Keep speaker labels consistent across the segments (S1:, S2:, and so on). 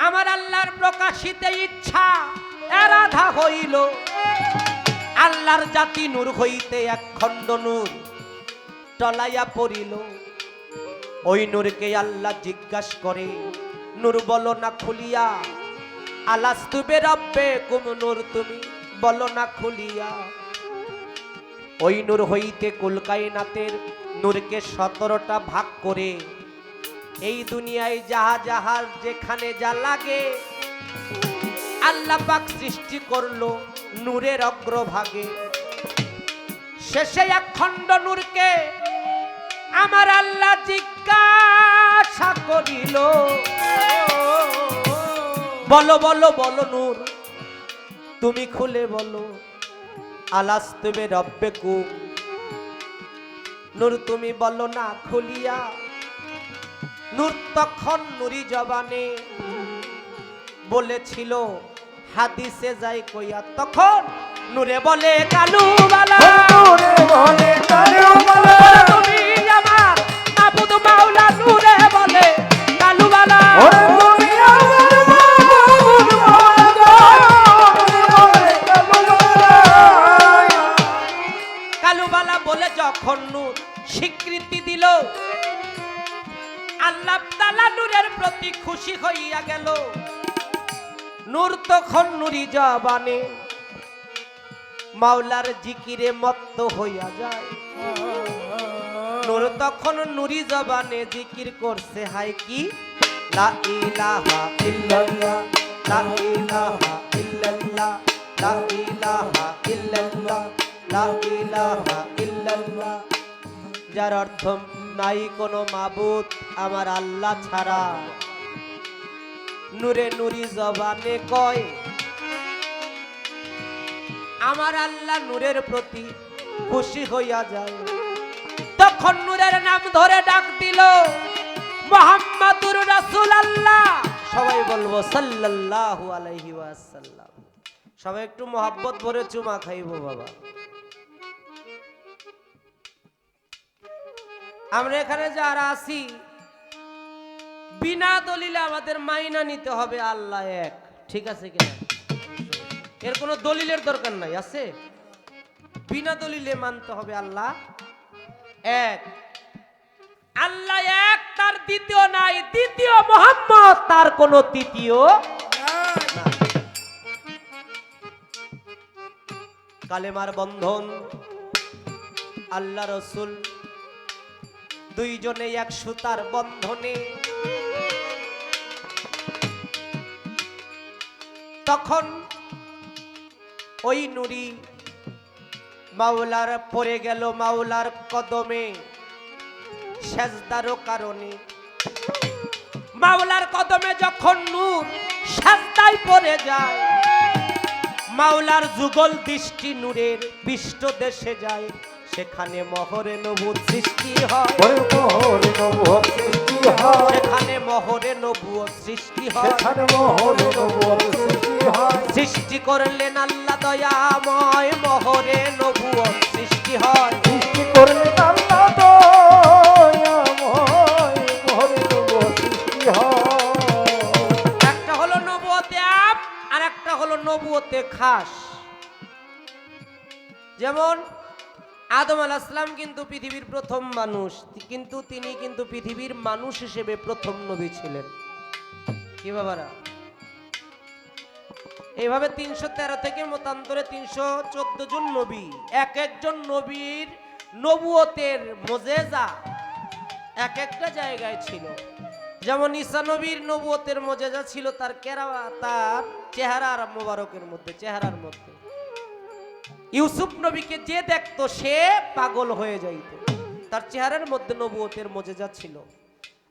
S1: আমার আল্লাহর প্রকাশিত ইচ্ছা এরাধা হইল, আল্লাহর জাতি নূর হইতে এক খণ্ড নূর টলাইয়া পড়িল। ওই নূরকে আল্লাহ জিজ্ঞাসা করে, নূর বলো না খুলিয়া, আলাস্তু বিরাব্বিকুম, নূর তুমি বলো না খুলিয়া। ওই নূর হইতে কুল কায়নাতের নূরকে 17টা ভাগ করে এই দুনিয়ায় যাহা যাহার যেখানে যা লাগে আল্লাহ পাক সৃষ্টি করলো নূরের অগ্রভাগে। শেষে এক খণ্ড নূরকে আমার আল্লাহ জিজ্ঞাসা করিল, বলো বলো বলো নূর তুমি খুলে বলো, আলাস্তু বিরাব্বিকুম, নূর তুমি বলো না খুলিয়া। নূর তখন নুরি জবানে বলেছিল, হাদিসে যাই কইয়া, তখন নূরে বলে কালুবালা,
S2: নূরে বলে কালুবালা,
S1: তুমি আমার মাবুদ মাওলা, নূরে বলে কালুবালা,
S2: তুমি আমার মাবুদ মাওলা, বলে কালুবালা।
S1: কালুবালা বলে যখন নূর স্বীকৃতি দিল, আল্লাহ তাআলা নূরের প্রতি খুশি হইয়া গেল। নূর তখন নুরি জবানে মাওলার জিকিরে মত্ত হইয়া যায়। নূর তখন নুরি জবানে জিকির করছে, হাই কি লা ইলাহা ইল্লাল্লাহ, লা ইলাহা ইল্লাল্লাহ, লা ইলাহা ইল্লাল্লাহ, লা ইলাহা ইল্লাল্লাহ, যার অর্থ নাই কোনো মাবুদ আমার আল্লাহ ছাড়া। নূরে নুরি জবানে কয়, আমার আল্লাহ নূরের প্রতি খুশি হইয়া যায়। তখন নূরের নাম ধরে ডাক দিল, মুহাম্মাদুর রাসূলুল্লাহ। সবাই বলবো সাল্লাল্লাহু আলাইহি ওয়াসাল্লাম। সবাই একটু মোহাব্বত ভরে চুমা খাইবো বাবা। আমরা এখানে যারা আছি বিনা দলিলে আমাদের মাইনা নিতে হবে আল্লাহ এক, ঠিক আছে কিনা? এর কোনো দলিলের দরকার নাই, আছে? বিনা দলিলে মানতে হবে আল্লাহ এক। আল্লাহ এক, তার দ্বিতীয় নাই, দ্বিতীয় মুহাম্মদ, তার কোনো তৃতীয় না। কালেমার বন্ধন আল্লাহ রসুল দুইজনে এক সুতার বন্ধনে। তখন ওই নুরি মাওলার পড়ে গেল মাওলার কদমে সেজদার কারণে। মাওলার কদমে যখন নূর সেজদায় পড়ে যায়, মাওলার যুগল দৃষ্টি নূরের পৃষ্ঠ দেশে যায়, সেখানে মোহরে নবুয়ত সৃষ্টি হয়,
S2: মোহরে নবুয়ত সৃষ্টি হয়,
S1: সেখানে মোহরে নবুয়ত সৃষ্টি হয়,
S2: সেখানে মোহরে নবুয়ত সৃষ্টি হয়।
S1: সৃষ্টি করলেন আল্লাহ দয়াময়, মোহরে নবুয়ত সৃষ্টি হয়।
S2: সৃষ্টি করলেন আল্লাহ দয়াময়, মোহরে নবুয়ত সৃষ্টি হয়।
S1: একটা হলো নবুয়তে আম, আর একটা হলো নবুয়তে খাস। যেমন আদম আলাইহিস সালাম কিন্তু পৃথিবীর প্রথম মানুষ, কিন্তু তিনি কিন্তু পৃথিবীর মানুষ হিসেবে প্রথম নবী ছিলেন। কি বাবারা? এইভাবে 313 থেকে মতান্তরে 314 জন নবী, এক একজন নবীর নবুয়তের মুজিজা এক একটা জায়গায় ছিল। যেমন ঈসা নবীর নবুয়তের মুজিজা ছিল তার তার চেহারার মোবারকের মধ্যে, চেহারার মধ্যে। ইউসুফ নবীকে যে দেখতো সে পাগল হয়ে যাইত, তার চেহারার মধ্যে নবুয়তের মুজিজা ছিল।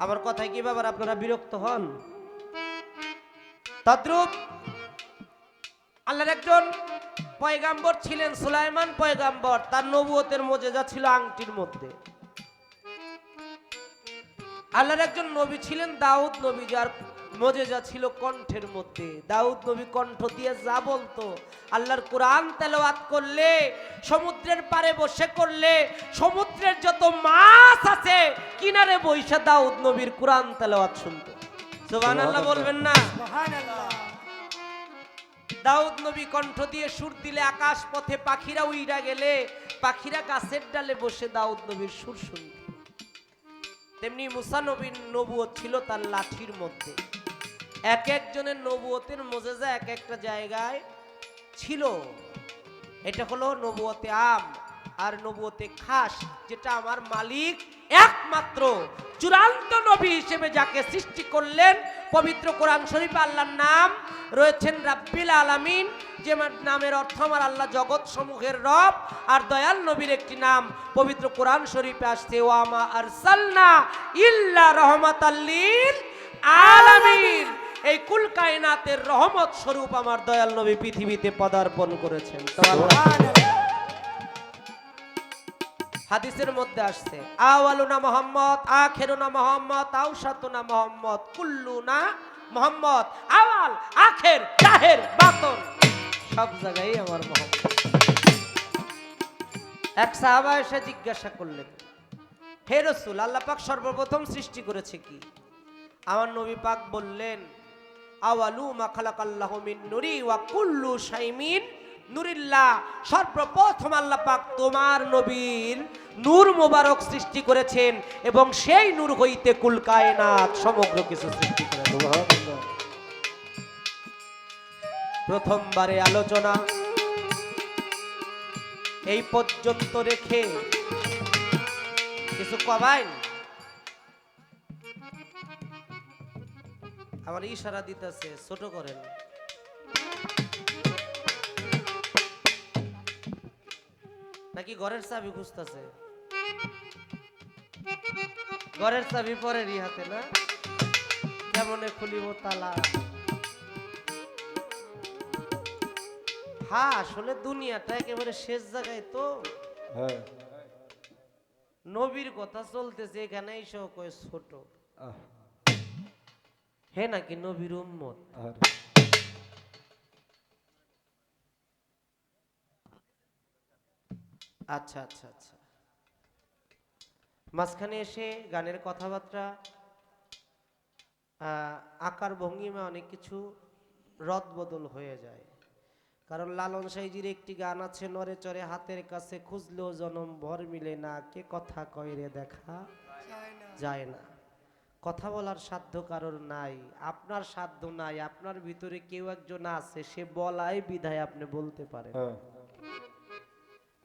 S1: আমার কথায় কি বাবার আপনারা বিরক্ত হন? তদ্রূপ আল্লাহর একজন পয়গাম্বর ছিলেন সুলাইমান পয়গাম্বর, তার নবুয়তের মুজিজা ছিল আংটির মধ্যে। আল্লাহর একজন নবী ছিলেন দাউদ নবী, যার মুজিজা ছিল কণ্ঠের মধ্যে। দাউদ নবী কণ্ঠ দিয়ে যা বলতো, আল্লাহর কোরআন তেলাওয়াত করলে, সমুদ্রের পারে বসে করলে, সমুদ্রের যত মাছ আছে কিনারে বৈশা দাউদ নবীর কোরআন তেলাওয়াত শুনতো। সুবহানাল্লাহ বলবেন না? দাউদ নবী কণ্ঠ দিয়ে সুর দিলে আকাশ পথে পাখিরা উইড়া গেলে পাখিরা গাছের ডালে বসে দাউদ নবীর সুর শুনত। তেমনি মুসা নবীর নবুয়ত ছিল তার লাঠির মধ্যে। এক একজনের নবুয়তের মুজিজা এক একটা জায়গায় ছিল। এটা হলো নবুয়তে আম আর নবুয়তে খাস, যেটা আমার মালিক একমাত্র চূড়ান্ত নবী হিসেবে যাকে সৃষ্টি করলেন। পবিত্র কোরআন শরীফে আল্লাহর নাম রয়েছেন রাব্বিল আলামিন, যে নামের অর্থ আমার আল্লাহ জগৎ সমূহের রব। আর দয়াল নবীর একটি নাম পবিত্র কোরআন শরীফে আসছে, ওয়া মা আরসালনা ইল্লা রাহমাতাল লিল আলামিন। এই কুল কায়নাতের রহমত স্বরূপ আমার দয়াল নবী পৃথিবীতে পদার্পণ করেছেন। হাদিসের মধ্যে আসছে, আওয়ালুনা মুহাম্মদ, আখিরুনা মুহাম্মদ, আওসাতুনা মুহাম্মদ, কুল্লুনা মুহাম্মদ। আওয়াল, আখির, জাহির, বাতিন সব জায়গায় আমার মুহাম্মদ। এক সাহাবা এসে জিজ্ঞাসা করলেন, হে রাসূল, আল্লাহ পাক সর্বপ্রথম সৃষ্টি করেছে কি? আমার নবী পাক বললেন, আওয়ালু মা খালাকাল্লাহু মিন নুরি ওয়া কুল্লু শাইমিন নুরিল্লাহ। সর্বপ্রথম আল্লাহ পাক তোমার নবীর নূর মোবারক সৃষ্টি করেছেন এবং সেই নূর হইতে কুল কায়নাত সমগ্র কিছু সৃষ্টি করেছেন। প্রথমবারে আলোচনা এই পর্যন্ত রেখে কিছু কবাইন আমার ইশারা দিতেছে, ছোট করেন। নাকি ঘরের চাবি খুঁজতেছে? ঘরের চাবি পরেরই হাতে না? কেমনে খুলিব তালা? হ্যাঁ, আসলে দুনিয়াটা একেবারে শেষ জায়গায় তো। নবীর কথা চলতেছে, এখানে এসে কয় ছোট। হে নাকি নবীর উম্মত? আচ্ছা আচ্ছা আচ্ছা। মাঝখানে এসে গানের কথাবার্তা, আকার ভঙ্গিমা অনেক কিছু রদ বদল হয়ে যায়। কারণ লালন সাইজির একটি গান আছে, নরে চরে হাতের কাছে খুঁজলেও জনম ভর মিলে না, কে কথা কয় রে দেখা যায় না। কথা বলার সাধ্য কারোর নাই, আপনার সাধ্য নাই। আপনার ভিতরে কেউ একজন আছে, সে বলাই বিধায় আপনি বলতে পারেন।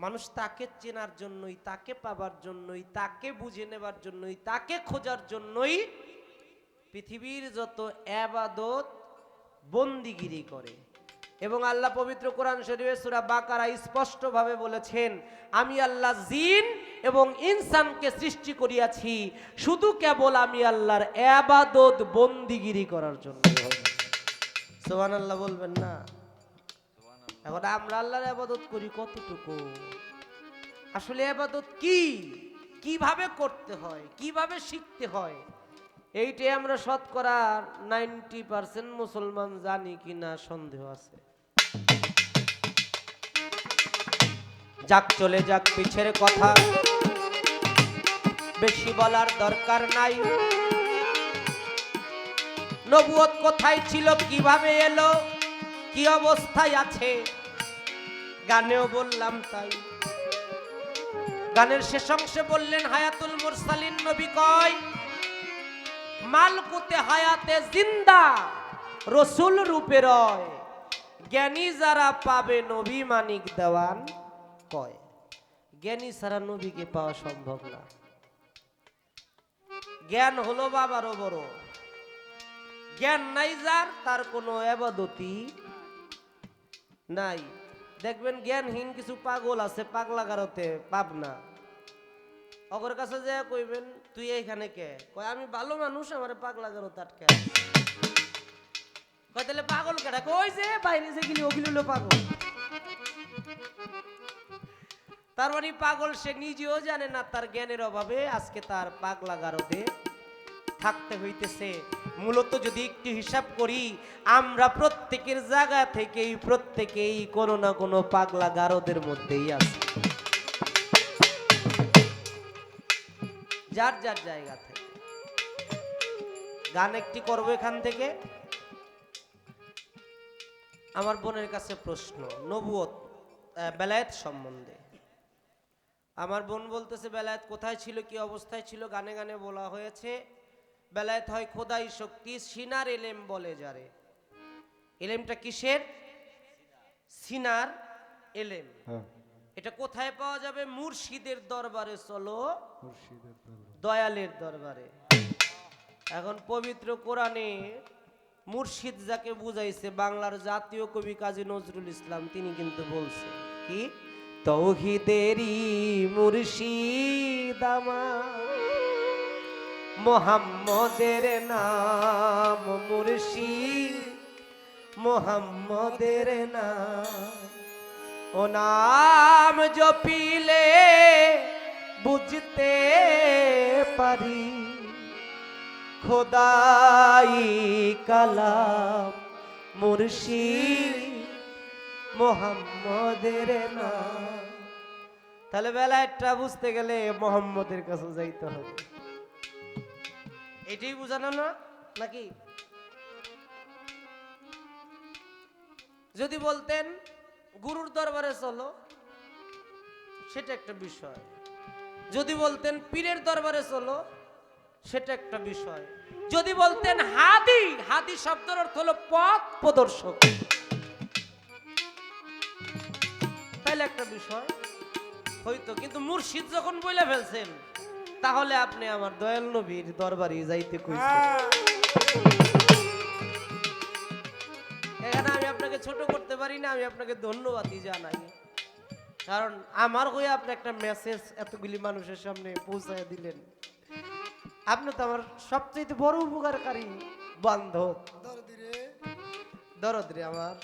S1: মানুষ তাকে চেনার জন্যই, তাকে পাবার জন্যই, তাকে বুঝে নেবার জন্যই, তাকে খোঁজার জন্যই পৃথিবীর যত ইবাদত বন্দিগিরি করে। এবং আল্লাহ পবিত্র কোরআন শরীফে সূরা বাকারা স্পষ্ট ভাবে বলেছেন, আমি আল্লাহ জিন এবং ইনসানকে সৃষ্টি করিয়াছি শুধু কেবল আমি আল্লাহর ইবাদত বন্দিগিরি করার জন্য। সুবহানাল্লাহ বলবেন না? এখন আমরা আল্লাহর ইবাদত করি কতটুকু? আসলে ইবাদত কি, কিভাবে করতে হয়, কিভাবে শিখতে হয়, এইটাই আমরা শতকরা 90% মুসলমান জানি কিনা সন্দেহ আছে। যাক, চলে যাক পিছের কথা, বেশি বলার দরকার নাই। নবুয়ত কোথায় ছিল, কিভাবে এলো, কি অবস্থায় আছে, গানেও বললাম তাই। গানের শেষ অংশে বললেন, হায়াতুল মুরসালিন নবী কয়, মালকুতে হায়াতে জিন্দা রসুল রূপে রয়, জ্ঞানী যারা পাবে নবী মানিক দেওয়ান কয়। জ্ঞানী ছাড়া নবীকে পাওয়া সম্ভব না। জ্ঞান হলো বাবারও বড়, জ্ঞান নাই যার, তার কোনো ইবাদতই নাই। দেখবেন জ্ঞানহীন কিছু পাগল আছে পাগলা গারোতে, পাবনা। অগর কাছে যে কইবেন তুই এইখানে কে, কয় আমি ভালো মানুষ, আমার পাগলা গারোতে আটকে। কয় তাহলে পাগল কেডা, কই যে বাইরে যে গেলি ওগুলি হলো পাগল। তার মানে পাগল সে নিজেও জানে না, তার জ্ঞানের অভাবে আজকে তার পাগলা গারোতে থাকতে হইতেছে। মূলত যদি একটু হিসাব করি, আমরা প্রত্যেকের জায়গা থেকেই প্রত্যেকেই কোনো না কোনো পাগলা গারদের মধ্যেই আছি, যার যার জায়গা থেকে। গান একটি করব এখান থেকে। আমার বোনের কাছে প্রশ্ন নবুয়ত বেলায়েত সম্বন্ধে। আমার বোন বলতেছে বেলায়েত কোথায় ছিল, কি অবস্থায় ছিল? গানে গানে বলা হয়েছে বেলায়েত হয় খোদাই শক্তি, সিনার এলেম বলে যারে। এলেমটা কিসের? সিনার এলেম।
S2: হ্যাঁ,
S1: এটা কোথায় পাওয়া যাবে? মুর্শিদের দরবারে চলো,
S2: মুর্শিদের দরবার।
S1: দয়ালের দরবারে। এখন পবিত্র কোরআনে মুর্শিদ যাকে বুঝাইছে বাংলার জাতীয় কবি কাজী নজরুল ইসলাম, তিনি কিন্তু বলছে কি তৌহিদেরই মুর্শিদ আমার, মোহাম্মদের নাম মুর্শিদ, মোহাম্মদের নাম। ও নাম জপিলে বুঝতে পারি খোদাই কালাম মুর্শিদ, মোহাম্মদের নাম। তাহলে বেলায়েতটা বুঝতে গেলে মোহাম্মদের কাছে যাইতে হবে। এটাই বুঝানো না নাকি? যদি বলতেন গুরুর দরবারে চলো, সেটা একটা বিষয়। যদি বলতেন পীরের দরবারে চলো, সেটা একটা বিষয়। যদি বলতেন হাদি, হাদি শব্দের অর্থ হলো পথ প্রদর্শক, তাহলে একটা বিষয় হয়তো। কিন্তু মুর্শিদ যখন বলে ফেলছেন, তাহলে আপনি আমার দয়াল নবীর দরবারে যাইতে কইছেন। এখানে আমি আপনাকে ছোট করতে পারি না, আমি আপনাকে ধন্যবাদই জানাই, কারণ আমার হয়ে আপনি একটা মেসেজ এতগুলি মানুষের সামনে পৌঁছায় দিলেন। আপনি তো আমার সবচেয়ে বড় উপকারকারী বান্ধব, দরদ রে আমার।